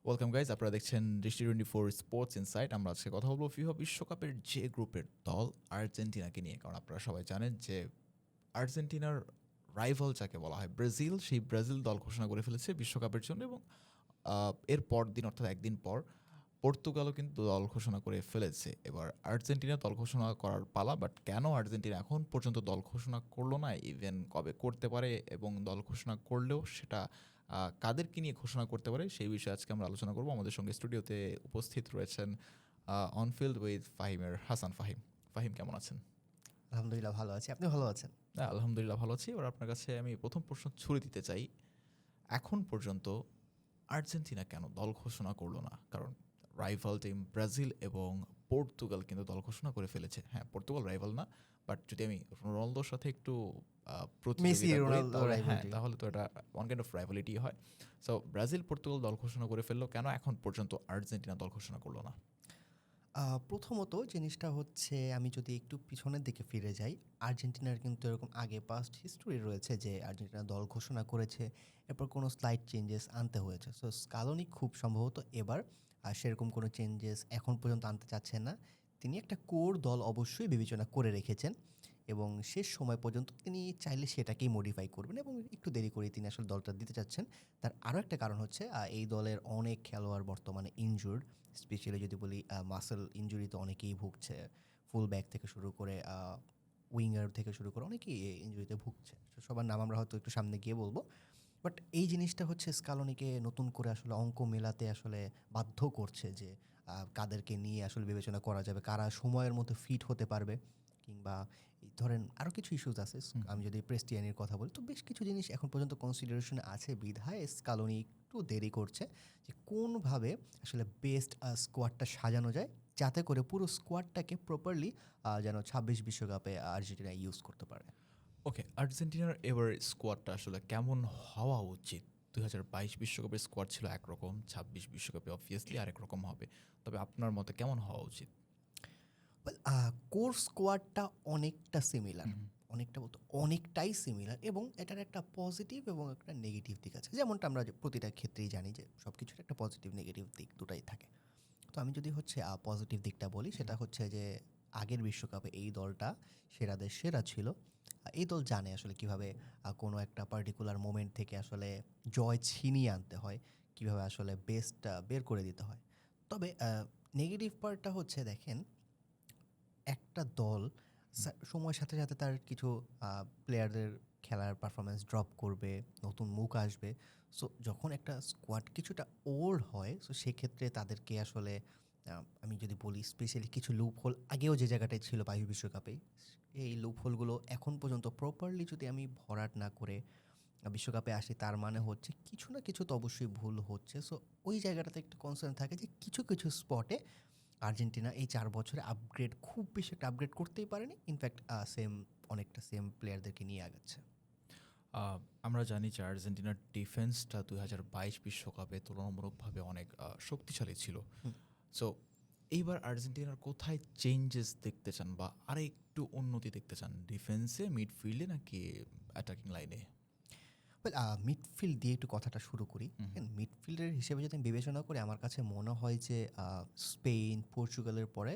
Welcome guys, আপনারা দেখছেন দৃষ্টি 24 স্পোর্টস ইনসাইট। আমরা আজকে কথা বলবো ফিফা বিশ্বকাপের যে গ্রুপের দল আর্জেন্টিনাকে নিয়ে। কারণ আপনারা সবাই জানেন যে আর্জেন্টিনার রাইভাল যাকে বলা হয় ব্রাজিল, সেই ব্রাজিল দল ঘোষণা করে ফেলেছে বিশ্বকাপের জন্য। এবং এর পর দিন অর্থাৎ একদিন পর পর্তুগালও কিন্তু দল ঘোষণা করে ফেলেছে। এবার আর্জেন্টিনা দল ঘোষণা করার পালা। বাট কেন আর্জেন্টিনা এখন পর্যন্ত দল ঘোষণা করলো না, ইভেন কবে করতে পারে, এবং দল ঘোষণা করলেও সেটা কাদেরকে নিয়ে ঘোষণা করতে পারে, সেই বিষয়ে আজকে আমরা আলোচনা করব। আমাদের সঙ্গে স্টুডিওতে উপস্থিত রয়েছেন অনফিল্ড উইথ ফাহিমের হাসান ফাহিম। ফাহিম, কেমন আছেন? আলহামদুলিল্লাহ ভালো আছি। আপনি ভালো আছেন? আলহামদুলিল্লাহ ভালো আছি। এবার আপনার কাছে আমি প্রথম প্রশ্ন ছুড়ে দিতে চাই, এখন পর্যন্ত আর্জেন্টিনা কেন দল ঘোষণা করলো না? কারণ রাইভাল টিম ব্রাজিল এবং পর্তুগাল কিন্তু দল ঘোষণা করে ফেলেছে। হ্যাঁ, পর্তুগাল রাইভাল না, বাট যদি আমি রোনালদোর সাথে একটু মেসি প্রতিযোগিতা করি রোনালদো তাহলে হ্যাঁ, রাইভালরি। তাহলে তো এটা ওয়ান কাইন্ড অফ রাইভালিটি হয়। সো ব্রাজিল পর্তুগাল দল ঘোষণা করে ফেললো, কেন এখন পর্যন্ত আর্জেন্টিনা দল ঘোষণা করলো না? প্রথমত জিনিসটা হচ্ছে, আমি যদি একটু পিছনের দিকে ফিরে যাই, আর্জেন্টিনার কিন্তু এরকম আগে পাস্ট হিস্টোরি রয়েছে যে আর্জেন্টিনা দল ঘোষণা করেছে, এরপর কোনো স্লাইড চেঞ্জেস আনতে হয়েছে। সো স্কালোনি খুব সম্ভবত এবার সেরকম কোনো চেঞ্জেস এখন পর্যন্ত আনতে চাচ্ছেন না। তিনি একটা কোর দল অবশ্যই বিবেচনা করে রেখেছেন এবং শেষ সময় পর্যন্ত তিনি চাইলে সেটাকেই মডিফাই করবেন এবং একটু দেরি করে তিনি আসলে দলটা দিতে চাচ্ছেন। তার আরও একটা কারণ হচ্ছে এই দলের অনেক খেলোয়াড় বর্তমানে ইনজুর্ড। স্পেশালি যদি বলি মাসেল ইনজুরিতে অনেকেই ভুগছে। ফুল ব্যাক থেকে শুরু করে উইঙ্গার থেকে শুরু করে অনেকেই ইনজুরিতে ভুগছে। সবার নাম আমরা হয়তো একটু সামনে গিয়ে বলবো। বাট এই জিনিসটা হচ্ছে স্কালোনিকে নতুন করে আসলে অঙ্ক মেলাতে আসলে বাধ্য করছে যে কাদেরকে নিয়ে আসলে বিবেচনা করা যাবে, কারা সময়ের মধ্যে ফিট হতে পারবে, কিংবা এই ধরেন আরও কিছু ইস্যুস আছে। আমি যদি প্রেস্টিয়ানির কথা বলি, তো বেশ কিছু জিনিস এখন পর্যন্ত কনসিডারেশনে আছে বিধায় স্কালোনি একটু দেরি করছে যে কোনভাবে আসলে বেস্ট স্কোয়াডটা সাজানো যায়, যাতে করে পুরো স্কোয়াডটাকে প্রপারলি যেন ২৬ বিশ্বকাপে আর্জেন্টিনা ইউজ করতে পারে। ওকে, আর্জেন্টিনার এবার স্কোয়াডটা আসলে কেমন হওয়া উচিত? 2022 বিশ্বকাপের স্কোয়াড ছিল একরকম, 26 বিশ্বকাপে অবভিয়াসলি আরেক রকম হবে। তবে আপনার মতে কেমন হওয়া উচিত? ওয়েল, কোর স্কোয়াডটা অনেকটা সিমিলার, অনেকটা বলতে অনেকটাই সিমিলার, এবং এটার একটা পজিটিভ এবং একটা নেগেটিভ দিক আছে। যেমনটা আমরা যে প্রতিটা ক্ষেত্রেই জানি যে সব কিছুর একটা পজিটিভ নেগেটিভ দিক দুটাই থাকে। তো আমি যদি হচ্ছে পজিটিভ দিকটা বলি, সেটা হচ্ছে যে আগের বিশ্বকাপে এই দলটা সেরাদের সেরা ছিল। এই দল জানে আসলে কীভাবে কোনো একটা পার্টিকুলার মোমেন্ট থেকে আসলে জয় ছিনিয়ে আনতে হয়, কীভাবে আসলে বেস্টটা বের করে দিতে হয়। তবে নেগেটিভ পার্টটা হচ্ছে, দেখেন, একটা দল সময়ের সাথে সাথে তার কিছু প্লেয়ারদের খেলার পারফরমেন্স ড্রপ করবে, নতুন মুখ আসবে। সো যখন একটা স্কোয়াড কিছুটা ওল্ড হয়, সো সেক্ষেত্রে তাদেরকে আসলে আমি যদি বলি স্পেশালি কিছু লুপ হোল আগেও যে জায়গাটায় ছিল বায়ু বিশ্বকাপে, এই লুপ হোলগুলো এখন পর্যন্ত প্রপারলি যদি আমি ভরাট না করে বিশ্বকাপে আসি, তার মানে হচ্ছে কিছু না কিছু তো অবশ্যই ভুল হচ্ছে। সো ওই জায়গাটাতে একটু কনসার্ন থাকে যে কিছু কিছু স্পটে আর্জেন্টিনা এই ৪ বছরে আপগ্রেড খুব বেশি একটা আপগ্রেড করতেই পারেনি। ইনফ্যাক্ট অনেকটা সেম প্লেয়ারদেরকে নিয়ে আগাচ্ছে। আমরা জানি যে আর্জেন্টিনার ডিফেন্সটা 2022 বিশ্বকাপে তুলনামূলকভাবে অনেক শক্তিশালী ছিল। সো এইবার আর্জেন্টিনার কোথায় চেঞ্জেস দেখতে চান, বা আরেকটু উন্নতি দেখতে চান? ডিফেন্সে, মিডফিল্ডে, নাকি অ্যাটাকিং লাইনে? ওয়েল, মিডফিল্ড দিয়ে একটু কথাটা শুরু করি। মিডফিল্ডের হিসেবে যদি আমি বিবেচনা করি, আমার কাছে মনে হয় যে স্পেন, পর্তুগালের পরে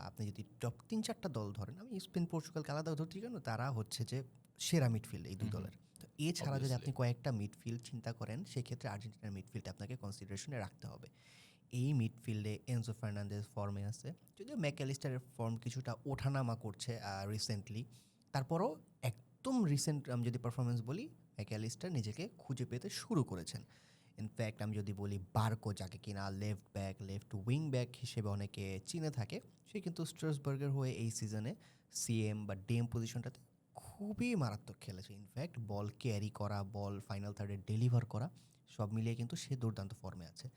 আপনি যদি টপ ৩-৪টা দল ধরেন, আমি স্পেন পর্তুগালকে আলাদা ধরছি কেন, তারা হচ্ছে যে সেরা মিডফিল্ড এই দুই দলের। তো এছাড়া যদি অবভিয়াসলি। আপনি কয়েকটা মিডফিল্ড চিন্তা করেন, সেক্ষেত্রে আর্জেন্টিনার মিডফিল্ডটা আপনাকে কনসিডারেশনে রাখতে হবে। এই মিডফিল্ডে এনজো ফার্নান্দেজ ফর্মে আছে, যদিও ম্যাকঅ্যালিস্টারের ফর্ম কিছুটা ওঠানামা করছে রিসেন্টলি। তারপরও একদম রিসেন্ট আমি যদি পারফরমেন্স বলি, ম্যাকঅ্যালিস্টার নিজেকে খুঁজে পেতে শুরু করেছেন। ইনফ্যাক্ট আমি যদি বলি বার্কো, যাকে কিনা left back, left wing back হিসেবে অনেকে চিনে থাকে, সে কিন্তু স্ট্রাসবার্গের হয়ে এই সিজনে সিএম বা ডিএম পজিশনটাতে খুবই মারাত্মক খেলেছে। ইনফ্যাক্ট বল ক্যারি করা, বল ফাইনাল থার্ডে ডেলিভার করা, সব মিলিয়ে কিন্তু সে দুর্দান্ত ফর্মে আছে।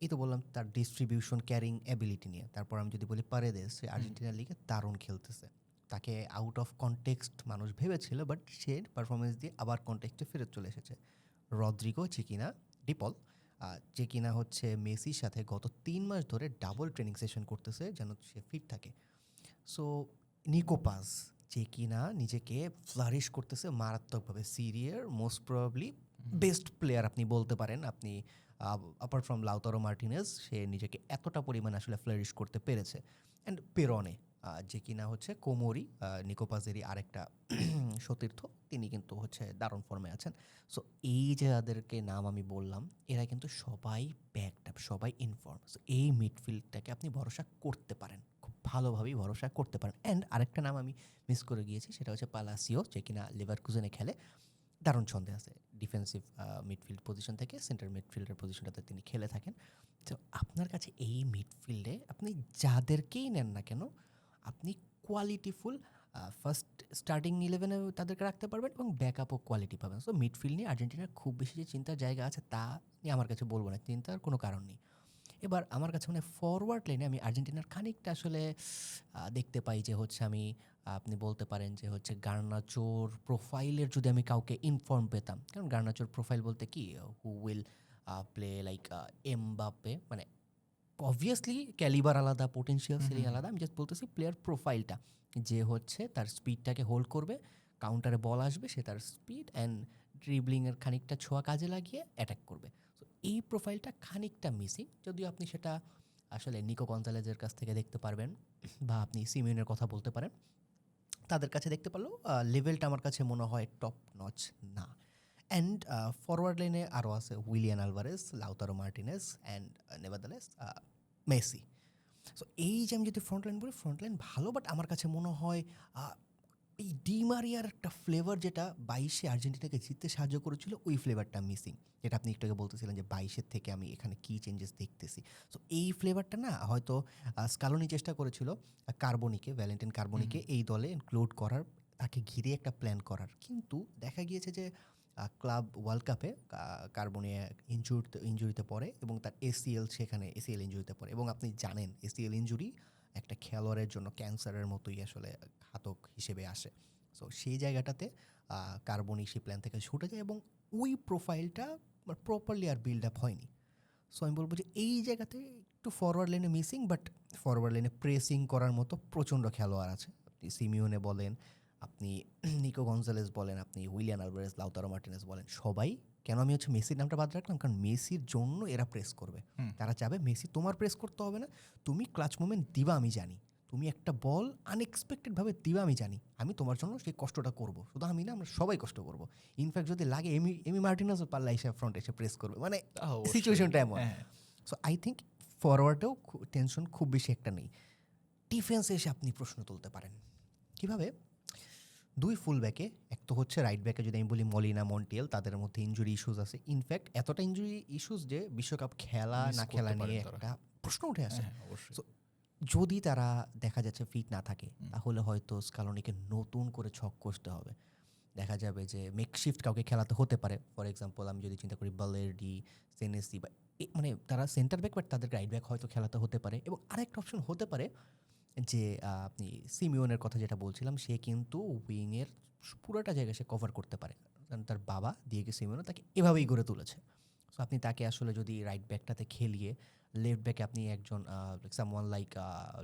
এই তো বললাম তার ডিস্ট্রিবিউশন, ক্যারিং অ্যাবিলিটি নিয়ে। তারপর আমি যদি বলি পারেদেস, সে আর্জেন্টিনা লিগে দারুণ খেলতেছে। তাকে আউট অফ কনটেক্সট মানুষ ভেবেছিল, বাট সে পারফরমেন্স দিয়ে আবার কনটেক্সটে ফেরত চলে এসেছে। রদ্রিগো, যে কিনা ডিপল, যে কিনা হচ্ছে মেসির সাথে গত ৩ মাস ধরে ডাবল ট্রেনিং সেশন করতেছে যেন সে ফিট থাকে। সো নিকো পাস, যে কিনা নিজেকে ফ্লারিশ করতেছে মারাত্মকভাবে, সিরিয়ার মোস্ট প্রবাবলি বেস্ট প্লেয়ার আপনি বলতে পারেন। আপনি অ্যাপার্ট ফ্রম লাউতারো মার্টিনেজ, সে নিজেকে এতটা পরিমাণে আসলে ফ্লারিশ করতে পেরেছে। অ্যান্ড পেরনে যে কিনা হচ্ছে কোমোরি, নিকো পাজেরি আরেকটা সতীর্থ, তিনি কিন্তু হচ্ছে দারুণ ফর্মে আছেন। সো এই যে যাদেরকে নাম আমি বললাম, এরা কিন্তু সবাই ব্যাকড আপ, সবাই ইনফর্ম। সো এই মিডফিল্ডটাকে আপনি ভরসা করতে পারেন, খুব ভালোভাবেই ভরসা করতে পারেন। অ্যান্ড আরেকটা নাম আমি মিস করে গিয়েছি, সেটা হচ্ছে পালাসিও, যে কিনা লিভারকুজেনে খেলে। দারুণ ছন্দে আছে ডিফেন্সিভ মিডফিল্ড পজিশন থেকে সেন্টার মিডফিল্ডের পজিশনটাতে তিনি খেলে থাকেন। তো আপনার কাছে এই মিডফিল্ডে আপনি যাদেরকেই নেন না কেন, আপনি কোয়ালিটিফুল ফার্স্ট স্টার্টিং 11-এ তাদেরকে রাখতে পারবেন এবং ব্যাকআপও কোয়ালিটি পাবেন। সো মিডফিল্ড নিয়ে আর্জেন্টিনার খুব বেশি যে চিন্তার জায়গা আছে তা নিয়ে আমার কাছে বলবো না, চিন্তার কোনো কারণ নেই। এবার আমার কাছে মানে ফরওয়ার্ড লাইনে আমি আর্জেন্টিনার খানিকটা আসলে দেখতে পাই যে হচ্ছে আমি আপনি বলতে পারেন যে হচ্ছে গার্নাচোর প্রোফাইলের যদি আমি কাউকে ইনফর্ম পেতাম, কারণ গার্নাচোর প্রোফাইল বলতে কি, who will play like Mbappe, মানে অবভিয়াসলি ক্যালিবার আলাদা, পোটেনশিয়াল সিলিং আলাদা। আমি জাস্ট বলতেছি প্লেয়ার প্রোফাইলটা, যে হচ্ছে তার স্পিডটাকে হোল্ড করবে, কাউন্টারে বল আসবে, সে তার স্পিড অ্যান্ড ড্রিবলিংয়ের খানিকটা ছোঁয়া কাজে লাগিয়ে অ্যাটাক করবে। সো এই প্রোফাইলটা খানিকটা মিসিং, যদিও আপনি সেটা আসলে নিকো গঞ্জালেজের কাছ থেকে দেখতে পারবেন, বা আপনি সিমিউনের কথা বলতে পারেন, তাদের কাছে দেখতে পারলেও লেভেলটা আমার কাছে মনে হয় টপ নচ না। অ্যান্ড ফরওয়ার্ড লাইনে আরও আছে উইলিয়ান Alvarez, Lautaro Martinez and নেভারদালেস Messi. So এই যে আমি যদি ফ্রন্ট লাইন বলি, ফ্রন্ট লাইন ভালো, বাট আমার কাছে মনে হয় এই ডিমারিয়ার একটা ফ্লেভার, যেটা 22-এ আর্জেন্টিনাকে জিততে সাহায্য করেছিল, ওই ফ্লেভারটা মিসিং। যেটা আপনি একটু আগে বলতেছিলেন যে 22-এর থেকে আমি এখানে কী চেঞ্জেস দেখতেছি। সো এই ফ্লেভারটা না হয়তো স্কালোনি চেষ্টা করেছিল কার্বনিকে, ভ্যালেন্টিন কার্বনিকে এই দলে ইনক্লুড করার, তাকে ঘিরে একটা প্ল্যান করার, কিন্তু দেখা গিয়েছে যে ক্লাব ওয়ার্ল্ড কাপে কার্বনে ইঞ্জুরিতে পড়ে এবং তার সেখানে এসিএল ইঞ্জুরিতে পড়ে। এবং আপনি জানেন এসিএল ইঞ্জুরি একটা খেলোয়াড়ের জন্য ক্যান্সারের মতোই আসলে ঘাতক হিসেবে আসে। সো সেই জায়গাটাতে কার্বনি সেই প্ল্যান থেকে ছুটে যায় এবং ওই প্রোফাইলটা প্রপারলি আর বিল্ড আপ হয়নি। সো আমি বলবো যে এই জায়গাতে একটু ফরওয়ার্ড লাইনে মিসিং, বাট ফরওয়ার্ড লাইনে প্রেসিং করার মতো প্রচণ্ড খেলোয়াড় আছে। আপনি সিমিওনে বলেন, আপনি নিকো গঞ্জালেস বলেন, আপনি উইলিয়ান আলভারেজ, লাউতারো মার্টিনেজ বলেন, সবাই। কেন আমি হচ্ছে মেসির নামটা বাদ রাখলাম, কারণ মেসির জন্য এরা প্রেস করবে। তারা চাবে মেসি তোমার প্রেস করতে হবে না, তুমি ক্লাচ মোমেন্ট দিবা আমি জানি, তুমি একটা বল আনএক্সপেক্টেডভাবে দিবা আমি জানি, আমি তোমার জন্য সেই কষ্টটা করব। শুধু আমি না, আমরা সবাই কষ্ট করব। ইনফ্যাক্ট যদি লাগে এমি মার্টিনেজও পাল্লা এসে ফ্রন্ট এসে প্রেস করবে, মানে সিচুয়েশনটা এমন। সো আই থিঙ্ক ফরওয়ার্ডেও টেনশন খুব বেশি একটা নেই। ডিফেন্সে এসে আপনি প্রশ্ন তুলতে পারেন কীভাবে। দুই ফুল ব্যাকে, এক তো হচ্ছে রাইট ব্যাকে যদি আমি বলি মলিনা, মন্টিয়েল, তাদের মধ্যে ইনজুরি ইস্যুস আছে। ইনফ্যাক্ট এতটা ইনজুরি ইস্যুস যে বিশ্বকাপ খেলা না খেলা নিয়ে একটা প্রশ্ন উঠে আসে। সো যদি তারা দেখা যাচ্ছে ফিট না থাকে, তাহলে হয়তো স্কালোনিকে নতুন করে ছক কষতে হবে। দেখা যাবে যে মেকশিফট কাউকে খেলাতে হতে পারে। ফর এক্সাম্পল আমি যদি চিন্তা করি বালেরডি, সেনেসি, বা মানে তারা সেন্টার ব্যাক, বাট তাদের রাইট ব্যাক হয়তো খেলাতে হতে পারে। এবং আরেকটা অপশন হতে পারে যে আপনি সিমিওনের কথা যেটা বলছিলাম, সে কিন্তু উইংয়ের পুরোটা জায়গা সে কভার করতে পারে, কারণ তার বাবা দিয়েগো সিমিওনে তাকে এভাবেই গড়ে তুলেছে। সো আপনি তাকে আসলে যদি রাইট ব্যাকটাতে খেলিয়ে লেফট ব্যাকে আপনি একজন সামওয়ান লাইক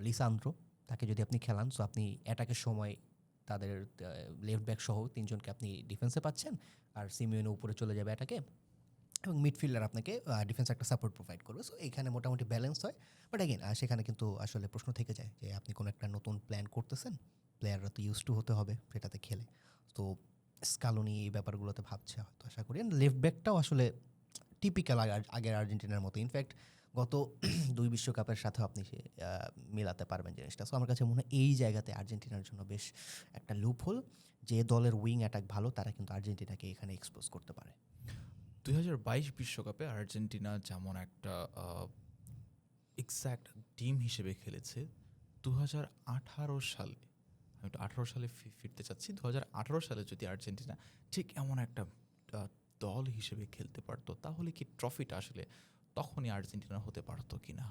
লিসান্দ্রো, তাকে যদি আপনি খেলান, সো আপনি অ্যাটাকের সময় তাদের লেফট ব্যাক সহ তিনজনকে আপনি ডিফেন্সে পাচ্ছেন, আর সিমিওনে উপরে চলে যাবে অ্যাটাকে, এবং মিডফিল্ডার আপনাকে ডিফেন্সে একটা সাপোর্ট প্রোভাইড করবে। সো এখানে মোটামুটি ব্যালেন্স হয়। বাট অ্যাগেন সেখানে কিন্তু আসলে প্রশ্ন থেকে যায় যে আপনি কোনো একটা নতুন প্ল্যান করতেছেন, প্লেয়াররা তো ইউজ টু হতে হবে সেটাতে খেলে। তো স্কালোনি এই ব্যাপারগুলোতে ভাবছে হয়তো, আশা করি। লেফট ব্যাকটাও আসলে টিপিক্যাল আগের আর্জেন্টিনার মতো। ইনফ্যাক্ট গত 2 বিশ্বকাপের সাথেও আপনি সে মেলাতে পারবেন জিনিসটা। সো আমার কাছে মনে হয় এই জায়গাতে আর্জেন্টিনার জন্য বেশ একটা লুপহোল, যে দলের উইং অ্যাটাক ভালো তারা কিন্তু আর্জেন্টিনাকে এখানে এক্সপোজ করতে পারে। 2022 বিশ্বকাপে আর্জেন্টিনা যেমন একটা এক্স্যাক্ট টিম হিসেবে খেলেছে, 2018 সালে, আমি একটু 18 সালে ফিরতে চাচ্ছি, 2018 সালে যদি আর্জেন্টিনা ঠিক এমন একটা দল হিসেবে খেলতে পারতো, তাহলে কি ট্রফিটা আসলে তখনই আর্জেন্টিনা হতে পারতো কিনা,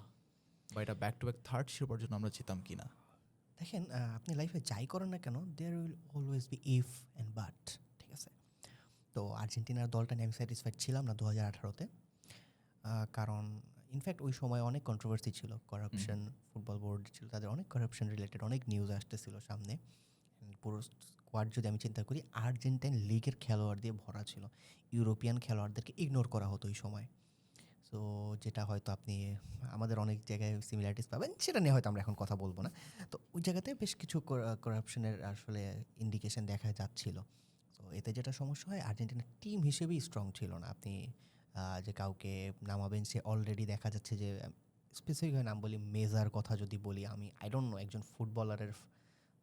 বা এটা ব্যাক টু ব্যাক থার্ড শিরোপার জন্য আমরা যেতাম কিনা? দেখেন, আপনি লাইফে যাই করেন না কেন, there will always be if and but, ঠিক আছে? তো আর্জেন্টিনার দলটা নিয়ে আমি স্যাটিসফাইড ছিলাম না 2018-তে, কারণ ইনফ্যাক্ট ওই সময় অনেক কন্ট্রোভার্সি ছিল, করাপশন, ফুটবল বোর্ড ছিল, তাদের অনেক করাপশন রিলেটেড অনেক নিউজ আসতেছিল সামনে। পুরো স্কোয়াড যদি আমি চিন্তা করি, আর্জেন্টাইন লিগের খেলোয়াড় দিয়ে ভরা ছিল। ইউরোপিয়ান খেলোয়াড়দেরকে ইগনোর করা হতো ওই সময়। সো যেটা হয়তো আপনি আমাদের অনেক জায়গায় সিমিলারিটিস পাবেন, সেটা নিয়ে হয়তো আমরা এখন কথা বলবো না। তো ওই জায়গাতে বেশ কিছু করাপশনের আসলে ইন্ডিকেশন দেখা যাচ্ছিল। তো এতে যেটা সমস্যা হয়, আর্জেন্টিনার টিম হিসেবেই স্ট্রং ছিল না। আপনি যে কাউকে নামাবেন, সে অলরেডি দেখা যাচ্ছে যে স্পেসিফিকভাবে নাম বলি, মেজার কথা যদি বলি, আমি আই ডোন্ট নো একজন ফুটবলারের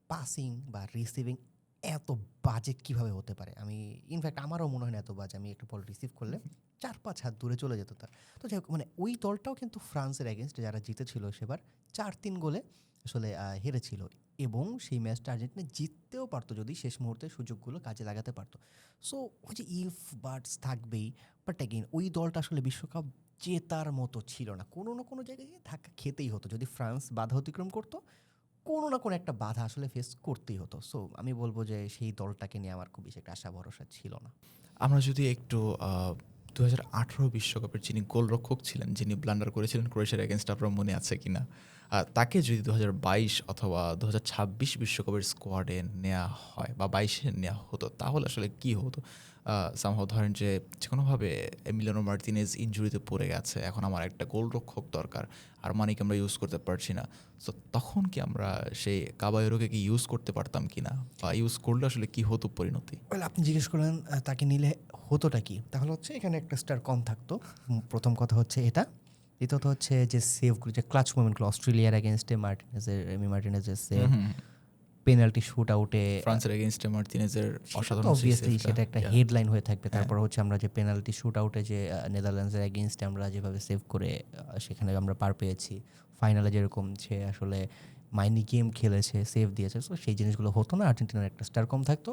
পাসিং বা রিসিভিং এত বাজে কিভাবে হতে পারে। আমি ইনফ্যাক্ট আমারও মনে হয় না এত বাজে। আমি একটা বল রিসিভ করলে ৪-৫ হাত দূরে চলে যেত তার। তো যাই হোক, মানে ওই দলটাও কিন্তু ফ্রান্সের এগেনস্ট যারা জিতেছিল সেবার ৪-৩ গোলে আসলে হেরেছিল, এবং সেই ম্যাচটা আর্জেন্টিনা জিততেও পারতো যদি শেষ মুহূর্তে সুযোগগুলো কাজে লাগাতে পারতো। সো ওই যে ইফ বাটস থাকবেই, বাট অ্যাগেইন ওই দলটা আসলে বিশ্বকাপ জেতার মতো ছিল না। কোনো না কোনো জায়গায় গিয়ে ধাক্কা খেতেই হতো। যদি ফ্রান্স বাধা অতিক্রম করতো, কোনো না কোনো একটা বাধা আসলে ফেস করতেই হতো। সো আমি বলব যে সেই দলটাকে নিয়ে আমার খুব বেশি একটা আশা ভরসা ছিল না। আমরা যদি একটু 2018 বিশ্বকাপের যিনি গোলরক্ষক ছিলেন, যিনি ব্লান্ডার করেছিলেন ক্রোয়েশিয়ার এগেনস্ট, আপনার মনে আছে কিনা? তাকে যদি 2022 অথবা 2026 বিশ্বকাপের স্কোয়াডে নেওয়া হয় বা 22-এ নেওয়া হতো, তাহলে আসলে কি হতো? সামহাও ধরেন যে যেকোনোভাবে এমিলিয়ানো মার্তিনেজ ইনজুরিতে পড়ে গেছে, এখন আমার একটা গোলরক্ষক দরকার, আর মানিক আমরা ইউজ করতে পারছি না। সো তখন কি আমরা সেই কাবায়েরোকে কি ইউজ করতে পারতাম কিনা, বা ইউজ করলে আসলে কি হতো পরিণতি? ওয়েল, আপনি জিজ্ঞেস করলেন তাকে নিলে হতোটা কি? তাহলে হচ্ছে এখানে একটা স্টার কম থাকতো। প্রথম কথা হচ্ছে এটা। দ্বিতীয়ত হচ্ছে যে সেভগুলো, যে ক্লাচ মুভমেন্টগুলো অস্ট্রেলিয়ার এগেনস্টে এমি মার্টিনেজের সেভ, হুম, হুম। পেনাল্টি শুট আউটে, ফ্রান্সের এগেইনস্টে মার্তিনেজের সেটা তো অসাধারণ সেই অবভিয়াসলি সেভটা। সেটা একটা ইয়া, হেডলাইন হয়ে থাকবে। হ্যাঁ। তারপর হচ্ছে আমরা যে পেনাল্টি শুট আউটে যে নেদারল্যান্ডসের এগেইনস্টে আমরা যেভাবে সেভ করে সেখানে আমরা পার পেয়েছি, ফাইনালে যেরকম সে আসলে মাইনি গেম খেলেছে, সেভ দিয়েছে, সো সেই জিনিসগুলো হতো না। আর্জেন্টিনার একটা স্টার কম থাকতো।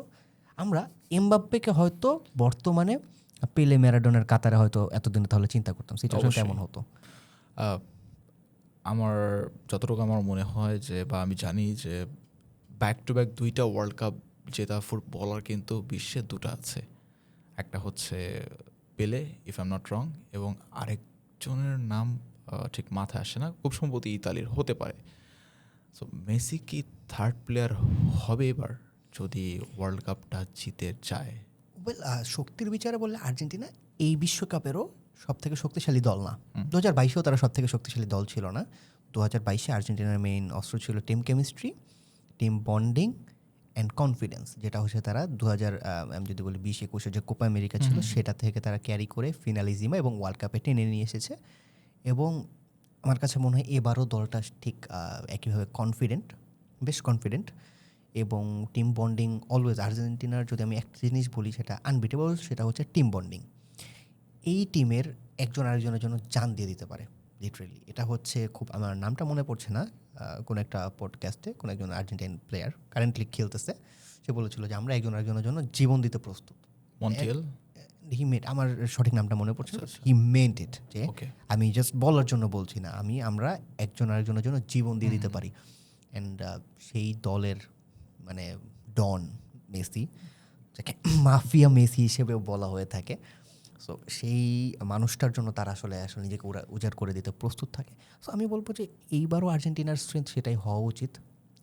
আমরা এমবাপ্পেকে হয়তো বর্তমানে পেলে ম্যারাডোনার কাতারে হয়তো এতদিনে তাহলে চিন্তা করতাম, সিচুয়েশন অবশ্যই। তেমন হতো। আহ, আমার যতটুকু আমার মনে হয় যে, বা আমি জানি যে, ব্যাক টু ব্যাক 2টা ওয়ার্ল্ড কাপ জেতা ফুটবলার কিন্তু বিশ্বে 2টা আছে। একটা হচ্ছে পেলে, if I am not wrong, এবং আরেকজনের নাম ঠিক মাথায় আসে না, খুব সম্ভবত ইতালির হতে পারে। সো মেসি কি থার্ড প্লেয়ার হবে এবার যদি ওয়ার্ল্ড কাপটা জিতে যায়? ওয়েল, শক্তির বিচারে বললে আর্জেন্টিনা এই বিশ্বকাপেরও সব থেকে শক্তিশালী দল না। হুম। 2022-এও তারা সব থেকে শক্তিশালী দল ছিল না। 2022-এ আর্জেন্টিনার মেইন অস্ত্র ছিল team chemistry, team bonding and confidence, যেটা হচ্ছে তারা 2000 আমি যদি বলি 20-21 যে কোপা আমেরিকা ছিল, সেটা থেকে তারা ক্যারি করে ফিনালিজিমা এবং ওয়ার্ল্ড কাপে টেনে নিয়ে এসেছে। এবং আমার কাছে মনে হয় এবারও দলটা ঠিক একইভাবে কনফিডেন্ট, বেশ কনফিডেন্ট। এবং টিম বন্ডিং অলওয়েজ আর্জেন্টিনার, যদি আমি একটা জিনিস বলি সেটা আনবিটেবল, সেটা হচ্ছে টিম বন্ডিং। এই টিমের একজন আরেকজনের জন্য জান দিয়ে দিতে পারে লিটারেলি। এটা হচ্ছে খুব, আমার নামটা মনে পড়ছে না, কোনো একটা পডকাস্টে কোনো একজন আর্জেন্টাইন প্লেয়ার কারেন্টলি খেলতেছে, সে বলেছিল যে আমরা একজন আরেকজনের জন্য জীবন দিতে প্রস্তুত। মন্টিয়েল। হি মেড, আমার সঠিক নামটা মনে পড়ছে না, আচ্ছা, আচ্ছা। হি মেন্ট ইট, যে ওকে। আমি জাস্ট বলার জন্য বলছি না, আমরা একজন আরেকজনের জন্য জীবন দিয়ে দিতে পারি। অ্যান্ড সেই দলের মানে ডন মেসি, যাকে মাফিয়া মেসি হিসেবেও বলা হয়ে থাকে, সো সেই মানুষটার জন্য তারা আসলে আসলে নিজেকে উজাড় করে দিতে প্রস্তুত থাকে। সো আমি বলবো যে এইবারও আর্জেন্টিনার স্ট্রেংথ সেটাই হওয়া উচিত।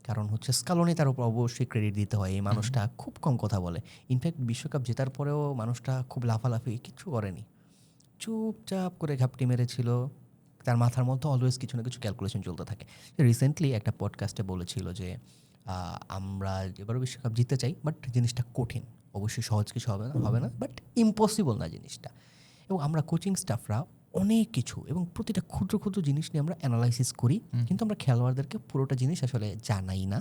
কারণ হচ্ছে স্কালোনি, তার উপর অবশ্যই ক্রেডিট দিতে হয়। এই মানুষটা খুব কম কথা বলে। ইনফ্যাক্ট বিশ্বকাপ জেতার পরেও মানুষটা খুব লাফালাফি কিচ্ছু করেনি, চুপচাপ করে ঘাপটি মেরেছিল। তার মাথার মধ্যে অলওয়েজ কিছু না কিছু ক্যালকুলেশন চলতে থাকে। রিসেন্টলি একটা পডকাস্টে বলেছিল যে আমরা এবারও বিশ্বকাপ জিততে চাই, বাট জিনিসটা কঠিন, অবশ্যই সহজ কিছু হবে না, বাট ইম্পসিবল না জিনিসটা। এবং আমরা কোচিং স্টাফরা অনেক কিছু এবং প্রতিটা ক্ষুদ্র ক্ষুদ্র জিনিস নিয়ে আমরা অ্যানালাইসিস করি, কিন্তু আমরা খেলোয়াড়দেরকে পুরোটা জিনিস আসলে জানাই না,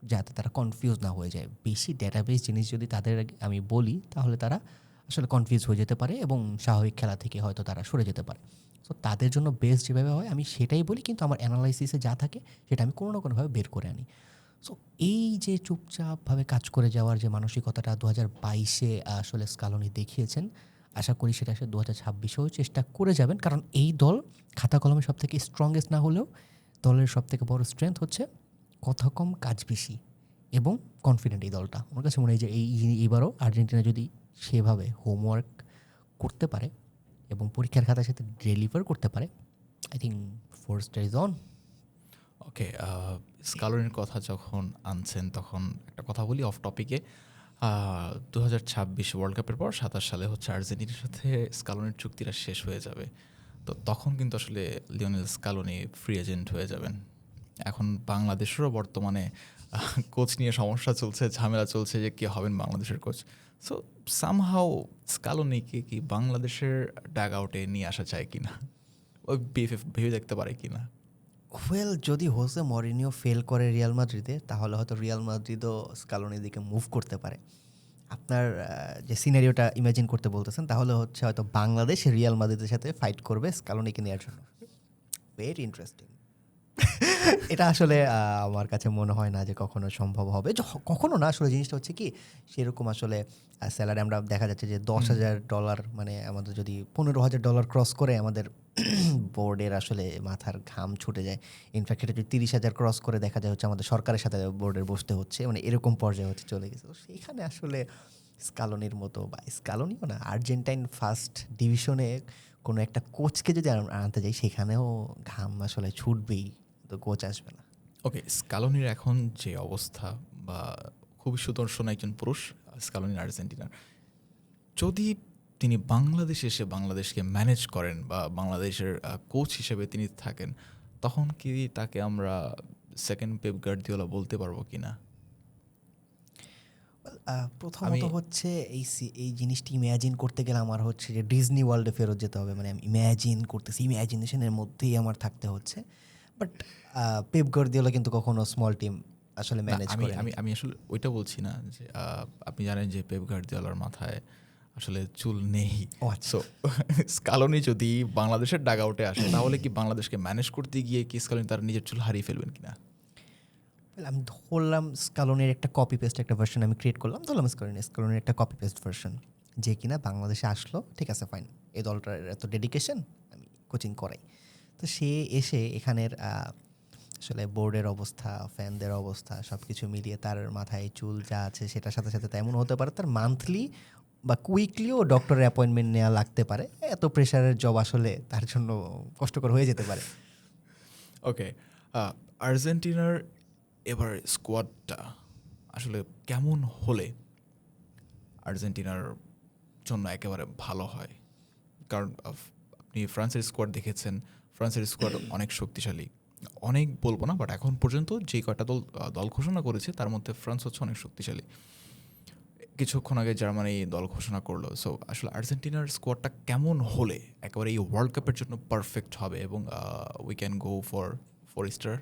যাতে তারা কনফিউজ না হয়ে যায়। বেশি ডেটাবেস জিনিস যদি তাদের আমি বলি, তাহলে তারা আসলে কনফিউজ হয়ে যেতে পারে এবং স্বাভাবিক খেলা থেকে হয়তো তারা সরে যেতে পারে। সো তাদের জন্য বেস্ট যেভাবে হয় আমি সেটাই বলি, কিন্তু আমার অ্যানালাইসিসে যা থাকে সেটা আমি কোনো না কোনোভাবে বের করে আনি। সো এই যে চুপচাপভাবে কাজ করে যাওয়ার যে মানসিকতাটা 2022-এ আসলে স্কালোনি দেখিয়েছেন, আশা করি সেটা আসলে 2026-এও চেষ্টা করে যাবেন। কারণ এই দল খাতা কলমে সব থেকে স্ট্রংগেস্ট না হলেও দলের সব থেকে বড় স্ট্রেংথ হচ্ছে কথা কম কাজ বেশি এবং কনফিডেন্ট এই দলটা। আমার কাছে মনে হয় যে এইবারও আর্জেন্টিনা যদি সেভাবে হোমওয়ার্ক করতে পারে এবং পরীক্ষার খাতার সাথে ডেলিভার করতে পারে, I think four star is on. Okay, স্কালোনির কথা যখন আনছেন তখন একটা কথা বলি অফ টপিকে। 2026 ওয়ার্ল্ড কাপের পর 27 সালে হচ্ছে আর্জেন্টিনার সাথে স্কালোনির চুক্তিটা শেষ হয়ে যাবে। তো তখন কিন্তু আসলে লিওনেল স্কালোনি ফ্রি এজেন্ট হয়ে যাবেন। এখন বাংলাদেশেরও বর্তমানে কোচ নিয়ে সমস্যা চলছে, ঝামেলা চলছে যে কে হবেন বাংলাদেশের কোচ। সো সামহাও স্কালোনিকে কি বাংলাদেশের ডাগ আউটে নিয়ে আসা যায় কিনা, ওই বিএফএফ ভেবে দেখতে পারে কিনা? ওয়েল, যদি হোসে মরিনিও ফেল করে রিয়াল মাদ্রিদে, তাহলে হয়তো রিয়াল মাদ্রিদও স্কালোনির দিকে মুভ করতে পারে। আপনার যে সিনারিওটা ইমাজিন করতে বলতেছেন, তাহলে হচ্ছে হয়তো বাংলাদেশ রিয়াল মাদ্রিদের সাথে ফাইট করবে স্কালোনিকে নেওয়ার জন্য। Very interesting. এটা আসলে আমার কাছে মনে হয় না যে কখনো সম্ভব হবে। কখনো না, আসলে জিনিসটা হচ্ছে কি, সেরকম আসলে স্যালারি আমরা দেখা যাচ্ছে যে $10,000, মানে আমাদের যদি $15,000 ক্রস করে আমাদের বোর্ডের আসলে মাথার ঘাম ছুটে যায়। ইনফ্যাক্ট এটা যদি 30,000 ক্রস করে দেখা যায় হচ্ছে আমাদের সরকারের সাথে বোর্ডের বসতে হচ্ছে, মানে এরকম পর্যায়ে হচ্ছে চলে গেছে। তো সেইখানে আসলে স্কালোনির মতো, বা স্কালোনিও না, আর্জেন্টাইন ফার্স্ট ডিভিশনে কোনো একটা কোচকে যদি আনতে যাই, সেখানেও ঘাম আসলে ছুটবেই, তো কোচ আসবে না। ওকে, স্কালোনির এখন যে অবস্থা, বা খুবই সুদর্শন একজন পুরুষ স্কালোনি আর্জেন্টিনার, যদি তিনি বাংলাদেশে এসে বাংলাদেশকে ম্যানেজ করেন বা বাংলাদেশের কোচ হিসেবে তিনি থাকেন, তখন কি তাকে আমরা সেকেন্ড পেপ গার্দিওলা বলতে পারবো কি না? প্রথমত হচ্ছে এই জিনিসটি ইম্যাজিন করতে গেলে আমার হচ্ছে যে ডিজনি ওয়ার্ল্ডে ফেরত যেতে হবে। মানে আমি ইম্যাজিন করতেছি, ইম্যাজিনেশনের মধ্যেই আমার থাকতে হচ্ছে। বাট পেপ গার্দিওলা কিন্তু কখনো স্মল টিম আসলে না, ম্যানেজ আমি করেনি। আমি আমি আসলে ওইটা বলছি না যে আপনি জানেন যে পেপ গার্দিওলার মাথায় আসলে চুল নেই। ও আচ্ছা। সো স্কালোনি যদি বাংলাদেশের ডাগ আউটে আসে, তাহলে কি বাংলাদেশকে ম্যানেজ করতে গিয়ে কি স্কালোনি তার নিজের চুল হারিয়ে ফেলবেন কিনা? Well, আমি ধরলাম স্কালোনির একটা কপি পেস্ট একটা ভার্সন আমি ক্রিয়েট করলাম, ধরলাম স্কালোনির একটা কপি পেস্ট ভার্সন, যে কিনা বাংলাদেশে আসলো, ঠিক আছে ফাইন, এই দলটার এত ডেডিকেশন, আমি কোচিং করাই। তো সে এসে এখানের আসলে বোর্ডের অবস্থা, ফ্যানদের অবস্থা সব কিছু মিলিয়ে তার মাথায় চুল যা আছে সেটার সাথে সাথে তেমন হতে পারে তার মান্থলি বা কুইকলিও ডক্টরের অ্যাপয়েন্টমেন্ট নেওয়া লাগতে পারে। এত প্রেশারের জব আসলে তার জন্য কষ্টকর হয়ে যেতে পারে। ওকে, আর্জেন্টিনার এবার স্কোয়াডটা আসলে কেমন হলে আর্জেন্টিনার জন্য একেবারে ভালো হয়? কারণ আপনি ফ্রান্সের স্কোয়াড দেখেছেন, ফ্রান্সের স্কোয়াড অনেক শক্তিশালী। অনেক বলবো না, বাট এখন পর্যন্ত যে কয়টা দল ঘোষণা করেছে তার মধ্যে ফ্রান্স হচ্ছে অনেক শক্তিশালী। কিছুক্ষণ আগে জার্মানি দল ঘোষণা করলো। সো আসলে আর্জেন্টিনার স্কোয়াডটা কেমন হলে একেবারে এই ওয়ার্ল্ড কাপের জন্য পারফেক্ট হবে এবং we can go for 4 star?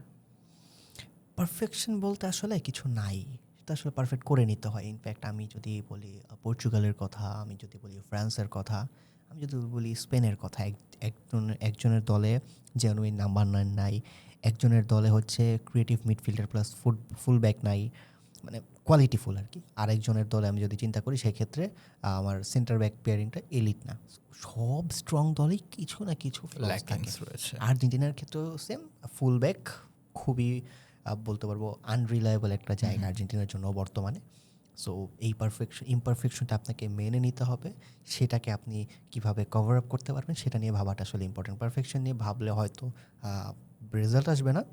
Perfection বলতে আসলে কিছু নাই, সেটা আসলে পারফেক্ট করে নিতে হয়। ইনফ্যাক্ট আমি যদি বলি পর্তুগালের কথা, আমি যদি বলি ফ্রান্সের কথা, আমি যদি বলি স্পেনের কথা, একজনের দলে জেনুইন নাম্বার 9 নাই, একজনের দলে হচ্ছে creative midfielder plus full back নাই, মানে কোয়ালিটি ফুল আর কি। আরেকজনের দলে আমি যদি চিন্তা করি সেক্ষেত্রে আমার সেন্টার ব্যাক পেয়ারিংটা এলিট না। সব স্ট্রং দলেই কিছু না কিছু ফ্লস থাকে। ল্যাকিংস রয়েছে। আর্জেন্টিনার ক্ষেত্রেও সেম, ফুল ব্যাক খুবই বলতে পারবো আনরিলায়েবল একটা জায়গা আর্জেন্টিনার জন্য বর্তমানে। সো এই ইমপারফেকশনটা আপনাকে মেনে নিতে হবে। সেটাকে আপনি কিভাবে কভার আপ করতে পারবেন সেটা নিয়ে ভাবাটা আসলে ইম্পর্টেন্ট। পারফেকশন নিয়ে ভাবলে হয়তো রেজাল্ট আসবে না,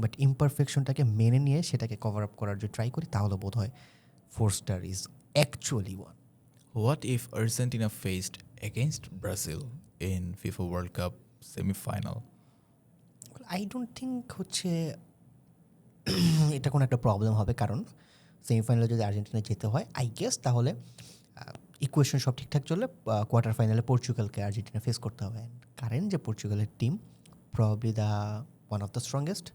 বাট ইমপারফেকশনটাকে মেনে নিয়ে সেটাকে কভার আপ করার যে ট্রাই করি, তাহলে বোধ হয় 4 star is actually one. What if Argentina faced against Brazil in FIFA world cup semifinal? I don't think হচ্ছে এটা কোনো একটা প্রবলেম হবে, কারণ সেমিফাইনালে যদি আর্জেন্টিনা যেতে হয় আই গেস, তাহলে ইকুয়েশন সব ঠিকঠাক চললে কোয়ার্টার ফাইনালে পর্তুগালকে আর্জেন্টিনা ফেস করতে হবে। কারেন্ট যে পর্তুগালের team probably the one of the strongest.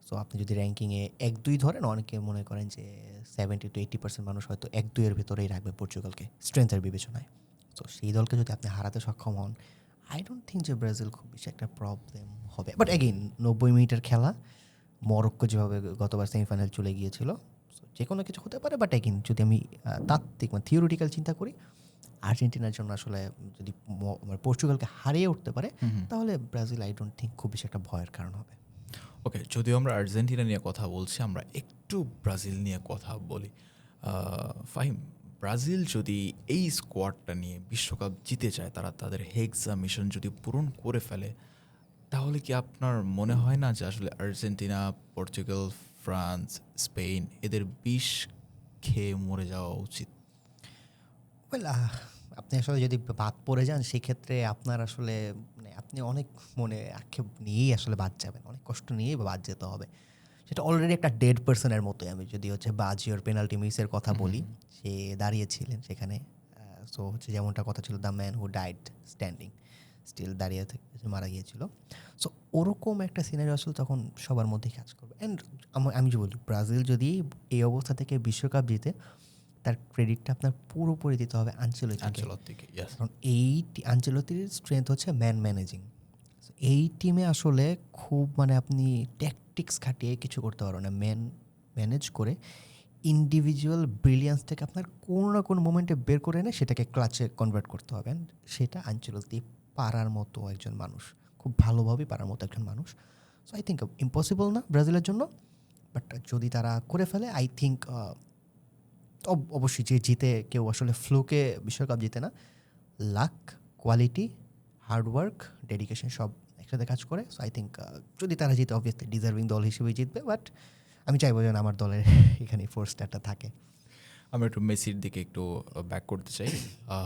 So আপনি যদি র্যাঙ্কিংয়ে 1-2 ধরেন, অনেকে মনে করেন যে 70-80% মানুষ হয়তো 1-2 ভেতরেই রাখবে পর্তুগালকে স্ট্রেংথের বিবেচনায়। সো সেই দলকে যদি আপনি হারাতে সক্ষম হন, আই ডোন্ট থিঙ্ক যে ব্রাজিল খুব বেশি একটা প্রবলেম হবে। বাট এগেইন 90 মিনিটের খেলা, মরক্কো যেভাবে গতবার সেমিফাইনাল চলে গিয়েছিল, সো যে কোনো কিছু হতে পারে। বাট এগেইন যদি আমি তাত্ত্বিক মানে থিওরিটিক্যাল চিন্তা করি, আর্জেন্টিনার জন্য আসলে যদি মানে পর্তুগালকে হারিয়ে উঠতে পারে, তাহলে ব্রাজিল আই ডোন্ট থিঙ্ক খুব বেশি একটা ভয়ের কারণ হবে। ওকে, যদিও আমরা আর্জেন্টিনা নিয়ে কথা বলছি, আমরা একটু ব্রাজিল নিয়ে কথা বলি। ফাহিম, ব্রাজিল যদি এই স্কোয়াডটা নিয়ে বিশ্বকাপ জিতে যায়, তারা তাদের হেক্সা মিশন যদি পূরণ করে ফেলে, তাহলে কি আপনার মনে হয় না যে আসলে আর্জেন্টিনা, পর্তুগাল, ফ্রান্স, স্পেন এদের বিষ খেয়ে মরে যাওয়া উচিত? ওয়েল আপনি আসলে যদি বাদ পড়ে যান সেক্ষেত্রে আপনার আসলে মানে আপনি অনেক মনে আক্ষেপ নিয়েই আসলে বাদ যাবেন। অনেক কষ্ট নিয়েই বাদ যেতে হবে। সেটা অলরেডি একটা ডেড পারসনের মতোই। আমি যদি হচ্ছে বাজিওর পেনাল্টি মিসের কথা হুম, বলি, সে দাঁড়িয়েছিলেন সেখানে। সো হচ্ছে যেমনটা কথা ছিল the man who died standing. Still দাঁড়িয়ে থেকে মারা গিয়েছিল। সো ওরকম একটা সিনারিও আসলে তখন সবার মধ্যেই কাজ করবে। অ্যান্ড আমি যে বলি ব্রাজিল যদি এই অবস্থা থেকে বিশ্বকাপ জিতে তার ক্রেডিটটা আপনার পুরোপুরি দিতে হবে আনচেলত্তিকে। আনচেলত্তিকে, ইয়েস। কারণ এই আনচেলত্তির স্ট্রেংথ হচ্ছে ম্যান ম্যানেজিং। এই টিমে আসলে খুব মানে আপনি ট্যাকটিক্স খাটিয়ে কিছু করতে পারবেন না। ম্যানেজ করে ইন্ডিভিজুয়াল ব্রিলিয়ান্সটাকে আপনার কোনো না কোনো মোমেন্টে বের করে এনে সেটাকে ক্লাচে কনভার্ট করতে হবে। And সেটা আনচেলত্তি পারার মতো একজন মানুষ। খুব ভালোভাবেই পারার মতো একজন মানুষ। সো আই থিঙ্ক ইম্পসিবল না ব্রাজিলের জন্য। বাট যদি তারা করে ফেলে আই থিঙ্ক অবশ্যই যে জিতে কেউ আসলে ফ্লুকে বিশ্বকাপ জিতে না। লাক, কোয়ালিটি, হার্ডওয়ার্ক, ডেডিকেশন সব একসাথে কাজ করে। সো আই থিঙ্ক যদি তারা জিতে অবভিয়াসলি ডিজার্ভিং দল হিসেবেই জিতবে। বাট আমি চাইবো যেন আমার দলের এখানে ফোর স্টারটা থাকে। আমরা একটু মেসির দিকে একটু ব্যাক করতে চাই।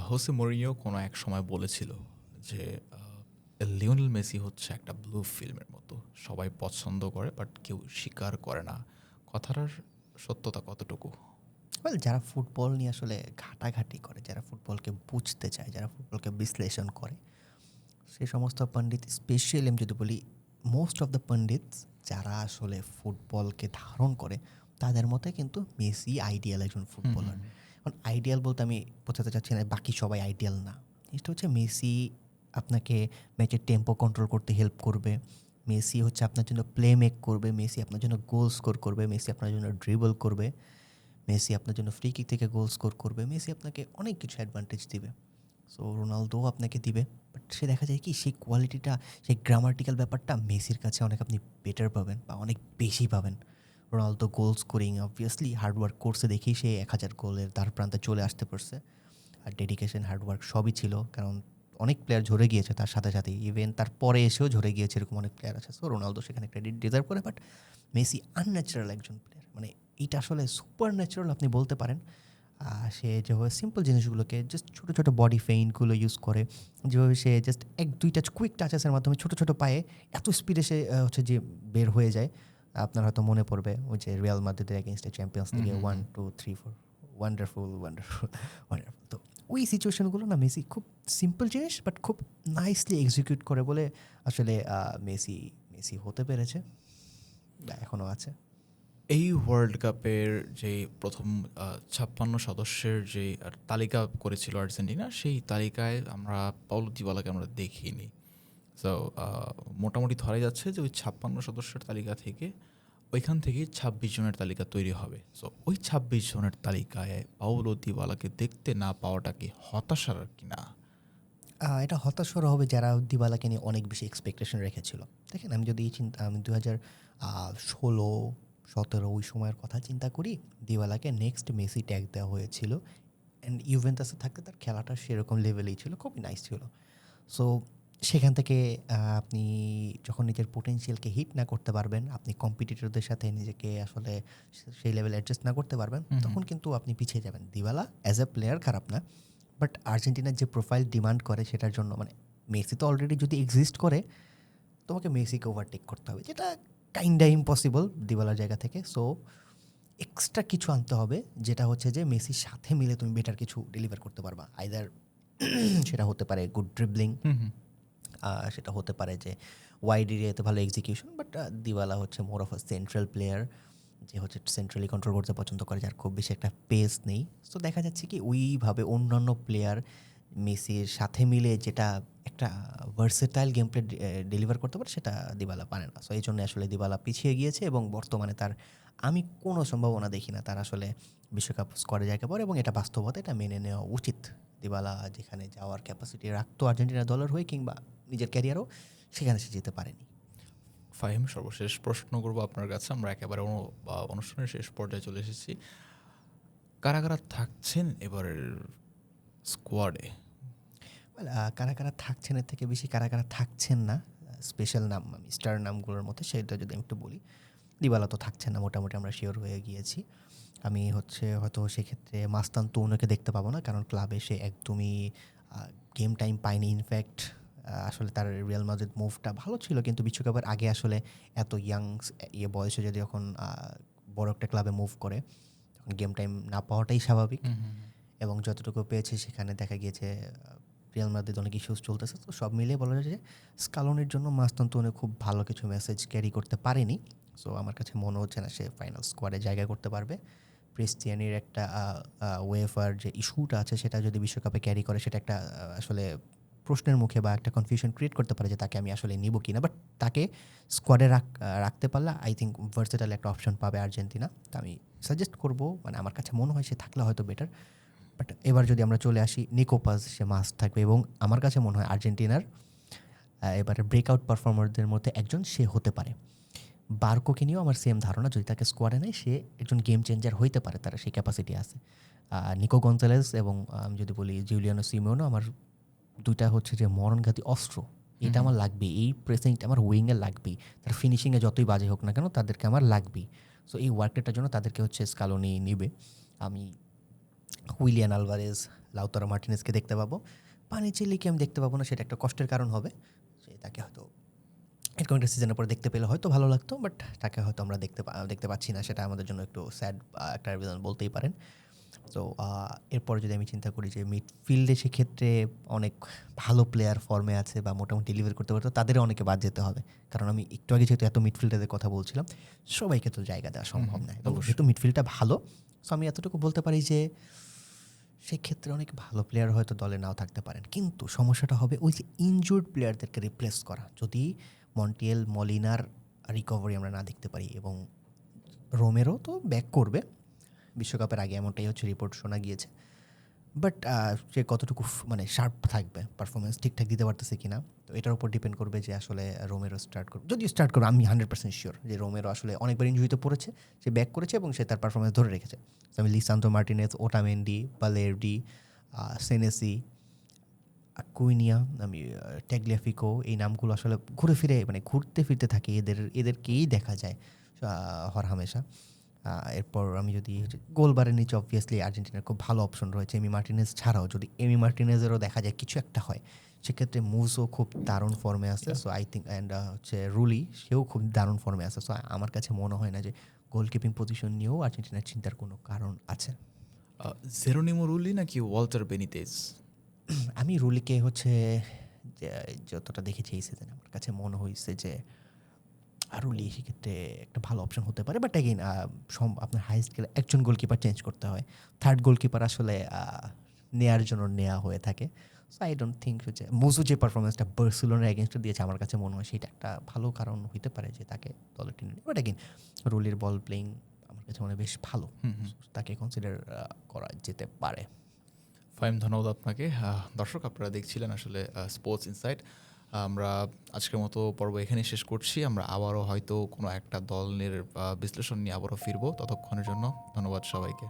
হোসে মরিনিও কোনো এক সময় বলেছিল যে লিওনেল মেসি হচ্ছে একটা ব্লু ফিল্মের মতো, সবাই পছন্দ করে বাট কেউ স্বীকার করে না। কথাটার সত্যতা কতটুকু? ওয়েল যারা ফুটবল নিয়ে আসলে ঘাটাঘাটি করে, যারা ফুটবলকে বুঝতে চায়, যারা ফুটবলকে বিশ্লেষণ করে, সেই সমস্ত পণ্ডিত স্পেশালি আমি যদি বলি মোস্ট অফ দ্য পণ্ডিত যারা আসলে ফুটবলকে ধারণ করে তাদের মতে কিন্তু মেসি আইডিয়াল একজন ফুটবলার। এখন আইডিয়াল বলতে আমি বোঝাতে চাচ্ছি না বাকি সবাই আইডিয়াল না। এটা হচ্ছে মেসি আপনাকে ম্যাচের টেম্পো কন্ট্রোল করতে হেল্প করবে, মেসি হচ্ছে আপনার জন্য প্লে মেক করবে, মেসি আপনার জন্য গোল স্কোর করবে, মেসি আপনার জন্য ড্রিবল করবে, মেসি আপনার জন্য ফ্রি কিক থেকে গোল স্কোর করবে, মেসি আপনাকে অনেক কিছু অ্যাডভান্টেজ দিবে। সো রোনালদো আপনাকে দিবে। বাট সে দেখা যায় কি সেই কোয়ালিটিটা, সেই গ্রামাটিক্যাল ব্যাপারটা মেসির কাছে অনেক আপনি বেটার পাবেন বা অনেক বেশি পাবেন। Ronaldo goal scoring obviously hard work করছে দেখেই সে 1000 গোলের দ্বার প্রান্তে চলে আসতে পারছে। আর ডেডিকেশন হার্ডওয়ার্ক সবই ছিল, কারণ অনেক প্লেয়ার ঝরে গিয়েছে তার সাথে সাথে, ইভেন তার পরে এসেও ঝরে গিয়েছে এরকম অনেক প্লেয়ার আছে। সো রোনালদো সেখানে ক্রেডিট ডিজার্ভ করে। বাট মেসি আনন্যাচারাল একজন প্লেয়ার, মানে এইটা আসলে সুপার ন্যাচারাল আপনি বলতে পারেন। সে যেভাবে সিম্পল জিনিসগুলোকে জাস্ট ছোটো ছোটো বডি ফেইনগুলো ইউজ করে, যেভাবে সে জাস্ট এক দুইটা কুইক টাচেসের মাধ্যমে ছোটো ছোটো পায়ে এত স্পিডে সে হচ্ছে যে বের হয়ে যায়। আপনার হয়তো মনে পড়বে ওই যে রিয়াল মাদ্রিদের এগেনস্টে চ্যাম্পিয়ন্স লিগে 1 2 3 4 ওয়ান্ডারফুল ওয়ান্ডারফুল ওয়ান্ডারফুল। তো ওই সিচুয়েশনগুলো না মেসি খুব সিম্পল জিনিস বাট খুব নাইসলি এক্সিকিউট করে বলে আসলে মেসি মেসি হতে পেরেছে, এখনও আছে। এই ওয়ার্ল্ড কাপের যে প্রথম ৫৬ সদস্যের যে তালিকা করেছিল আর্জেন্টিনা, সেই তালিকায় আমরা পাওলো দিবালাকে আমরা দেখিনি। সো মোটামুটি ধরা যাচ্ছে যে ওই ৫৬ সদস্যের তালিকা থেকে ওইখান থেকে ২৬ জনের তালিকা তৈরি হবে। সো ওই ২৬ জনের তালিকায় পাওলো দিবালাকে দেখতে না পাওয়াটা কি হতাশার কি না? এটা হতাশার হবে যারা দিবালাকে নিয়ে অনেক বেশি এক্সপেকটেশন রেখেছিল। দেখেন আমি যদি আমি ২০১৬-১৭ ওই সময়ের কথা চিন্তা করি, দিবালাকে নেক্সট মেসি ট্যাগ দেওয়া হয়েছিল। অ্যান্ড ইউভেন্টাসে থাকতে তার খেলাটা সেরকম লেভেলেই ছিল, খুবই নাইস ছিল। সো সেখান থেকে আপনি যখন নিজের পোটেনশিয়ালকে হিট না করতে পারবেন, আপনি কম্পিটিটরদের সাথে নিজেকে আসলে সেই লেভেলে অ্যাডজাস্ট না করতে পারবেন, তখন কিন্তু আপনি পিছিয়ে যাবেন। দিবালা অ্যাজ এ প্লেয়ার খারাপ না, বাট আর্জেন্টিনার যে প্রোফাইল ডিমান্ড করে সেটার জন্য মানে মেসি তো অলরেডি যদি এক্সিস্ট করে তোমাকে মেসিকে ওভারটেক করতে হবে, যেটা কাইন্ডা ইম্পসিবল দিবালার জায়গা থেকে। সো এক্সট্রা কিছু আনতে হবে যেটা হচ্ছে যে মেসির সাথে মিলে তুমি বেটার কিছু ডেলিভার করতে পারবা। আইদার সেটা হতে পারে গুড ড্রিবলিং, সেটা হতে পারে যে ওয়াইড এরিয়াতে ভালো এক্সিকিউশন। বাট দিবালা হচ্ছে more of a central player, যে হচ্ছে সেন্ট্রালি কন্ট্রোল করতে পছন্দ করে, যার খুব বেশি একটা পেস নেই। সো দেখা যাচ্ছে কি ওইভাবে অন্যান্য প্লেয়ার মেসির সাথে মিলে যেটা একটা ভার্সেটাইল গেম প্লে ডেলিভার করতে পারে সেটা দিবালা পারে না। সো এই জন্য আসলে দিবালা পিছিয়ে গিয়েছে এবং বর্তমানে তার আমি কোনো সম্ভাবনা দেখি না তার আসলে বিশ্বকাপ স্কোয়াডে জায়গা পড়ে, এবং এটা বাস্তবতা, এটা মেনে নেওয়া উচিত। দিবালা যেখানে যাওয়ার ক্যাপাসিটি রাখতো আর্জেন্টিনা দলের হয়ে কিংবা নিজের ক্যারিয়ারও, সেখানে সে যেতে পারেনি। ফাহিম, সর্বশেষ প্রশ্ন করবো আপনার কাছে। আমরা একেবারে অনুষ্ঠানের শেষ পর্যায়ে চলে এসেছি। কারা কারা থাকছেন এবারের স্কোয়াডে? কারা কারা থাকছেন এর থেকে বেশি কারা কারা থাকছেন না স্পেশাল নাম আমি স্টার নামগুলোর মধ্যে সেটা যদি আমি একটু বলি, দিবালা তো থাকছে না, মোটামুটি আমরা শিওর হয়ে গিয়েছি। আমি হয়তো সেক্ষেত্রে মাস্তান তৌনকে দেখতে পাবো না, কারণ ক্লাবে সে একদমই গেম টাইম পায়নি। ইনফ্যাক্ট আসলে তার রিয়াল মাদ্রিদ মুভটা ভালো ছিল, কিন্তু বিশ্বকাপের আগে আসলে এত বয়সে যদি যখন বড় একটা ক্লাবে মুভ করে তখন গেম টাইম না পাওয়াটাই স্বাভাবিক। এবং যতটুকু পেয়েছে সেখানে দেখা গিয়েছে রিয়াল মাদ্রিদ অনেক ইস্যুস চলতেছে। তো সব মিলিয়ে বলা যায় যে স্কালোনির জন্য মাস্তানতুনে খুব ভালো কিছু মেসেজ ক্যারি করতে পারেনি। সো আমার কাছে মনে হচ্ছে না সে ফাইনাল স্কোয়াডে জায়গা করতে পারবে। ক্রিস্টিয়ানির একটা ওয়েফার যে ইস্যুটা আছে সেটা যদি বিশ্বকাপে ক্যারি করে, সেটা একটা আসলে প্রশ্নের মুখে বা একটা কনফিউশন ক্রিয়েট করতে পারে যে তাকে আমি আসলে নিব কিনা। বাট তাকে স্কোয়াডে রাখতে পারলে আই থিঙ্ক ভার্সেটাইল একটা অপশন পাবে আর্জেন্টিনা। তো আমি সাজেস্ট করবো, মানে আমার কাছে মনে হয় সে থাকলে হয়তো বেটার। বাট এবার যদি আমরা চলে আসি, নিকো পাস সে মাস্ট থাকবে, এবং আমার কাছে মনে হয় আর্জেন্টিনার এবারে ব্রেকআউট পারফর্মারদের মধ্যে একজন সে হতে পারে। বার্কোকে নিয়েও আমার সেম ধারণা, যদি তাকে স্কোয়াডে নেয় সে একজন গেম চেঞ্জার হইতে পারে, তার সেই ক্যাপাসিটি আছে। নিকো গঞ্জালেস এবং আমি যদি বলি জুলিয়ানো সিমিওনো, আমার দুইটা হচ্ছে যে মরণঘাতী অস্ত্র। এটা আমার লাগবে, এই প্রেসিংটা আমার উইংয়ে লাগবেই, তার ফিনিশিংয়ে যতই বাজে হোক না কেন তাদেরকে আমার লাগবেই। সো এই ওয়ার্কটার জন্য তাদেরকে হচ্ছে স্কালোনি নিবে। আমি হুইলিয়ান আলভারেজ, লাউতারো মার্টিনেজকে দেখতে পাবো। পানিচেলিকে আমি দেখতে পাবো না, সেটা একটা কষ্টের কারণ হবে। সে তাকে হয়তো এরকম একটা সিজনের পর দেখতে পেলে হয়তো ভালো লাগতো, বাট তাকে হয়তো আমরা দেখতে পাচ্ছি না, সেটা আমাদের জন্য একটু স্যাড একটা রিজন বলতেই পারেন। তো এরপর যদি আমি চিন্তা করি যে মিডফিল্ডে সেক্ষেত্রে অনেক ভালো প্লেয়ার ফর্মে আছে বা মোটামুটি ডেলিভার করতে পারতো, তাদেরও অনেকে বাদ যেতে হবে। কারণ আমি একটু আগে যেহেতু এত মিডফিল্ডারদের কথা বলছিলাম, সবাইকে তো জায়গা দেওয়া সম্ভব নয়। এবং যেহেতু মিডফিল্ডটা ভালো, সো আমি এতটুকু বলতে পারি যে সেক্ষেত্রে অনেক ভালো প্লেয়ার হয়তো দলে নাও থাকতে পারেন, কিন্তু সমস্যাটা হবে ওই যে ইনজুর্ড প্লেয়ারদেরকে রিপ্লেস করা। যদি মন্টিয়েল মলিনার রিকভারি আমরা না দেখতে পারি, এবং রোমেরো তো ব্যাক করবে বিশ্বকাপের আগে, এমনটাই হচ্ছে রিপোর্ট শোনা গিয়েছে। বাট সে কতটুকু মানে শার্প থাকবে, পারফরমেন্স ঠিকঠাক দিতে পারতেছে কিনা, তো এটার উপর ডিপেন্ড করবে যে আসলে রোমেরো স্টার্ট করবে। যদিও স্টার্ট করবে, আমি 100% শিওর যে রোমেরো আসলে অনেকবার ইনজুরিতে পড়েছে, সে ব্যাক করেছে এবং সে তার পারফরমেন্স ধরে রেখেছে। তো আমি লিসান্দ্রো মার্টিনেজ, ওটামেন্ডি, বালেরডি, সেনেসি, কুইনিয়া, আমি ট্যাগলিয়াফিকো, এই নামগুলো আসলে ঘুরতে ফিরতে থাকে, এদেরকেই দেখা যায় হর হামেশা। এরপর আমি যদি গোলবারের নিচে অবভিয়াসলি আর্জেন্টিনার খুব ভালো অপশন রয়েছে এমি মার্টিনেজ ছাড়াও। যদি এমি মার্টিনেজেরও দেখা যায় কিছু একটা হয়, সেক্ষেত্রে মুজও খুব দারুণ ফর্মে আছে। সো আই থিঙ্ক অ্যান্ড হচ্ছে রুলি, সেও খুব দারুণ ফর্মে আছে। সো আমার কাছে মনে হয় না যে গোলকিপিং পজিশন নিয়েও আর্জেন্টিনার চিন্তার কোনো কারণ আছে। জেরোনিমো রুলি নাকি ওয়াল্টার বেনিতেজ? আমি রুলিকে হচ্ছে যতটা দেখেছি এই সিজনে, আমার কাছে মনে হয়েছে যে রুলি সেক্ষেত্রে একটা ভালো অপশন হতে পারে। বাট অ্যাগেইন আপনার হাই স্কেলে একজন গোলকিপার চেঞ্জ করতে হয়, থার্ড গোলকিপার আসলে নেয়ার জন্য নেওয়া হয়ে থাকে। সো আই ডোন্ট থিঙ্ক হচ্ছে মুজু যে পারফরমেন্সটা বার্সেলোনার এগেনস্টে দিয়েছে, আমার কাছে মনে হয় সেটা একটা ভালো কারণ হইতে পারে যে তাকে দলে টেনে নেয়। বাট অ্যাগেইন রুলির বল প্লেইং আমার কাছে মনে হয় বেশ ভালো, তাকে কনসিডার করা যেতে পারে। ফাইম, ধন্যবাদ আপনাকে। দর্শক, আপনারা দেখছিলেন আসলে স্পোর্টস ইনসাইট। আমরা আজকের মতো পর্ব এখানে শেষ করছি। আমরা আবারও হয়তো কোনো একটা দলের বিশ্লেষণ নিয়ে আবারও ফিরবো। ততক্ষণের জন্য ধন্যবাদ সবাইকে।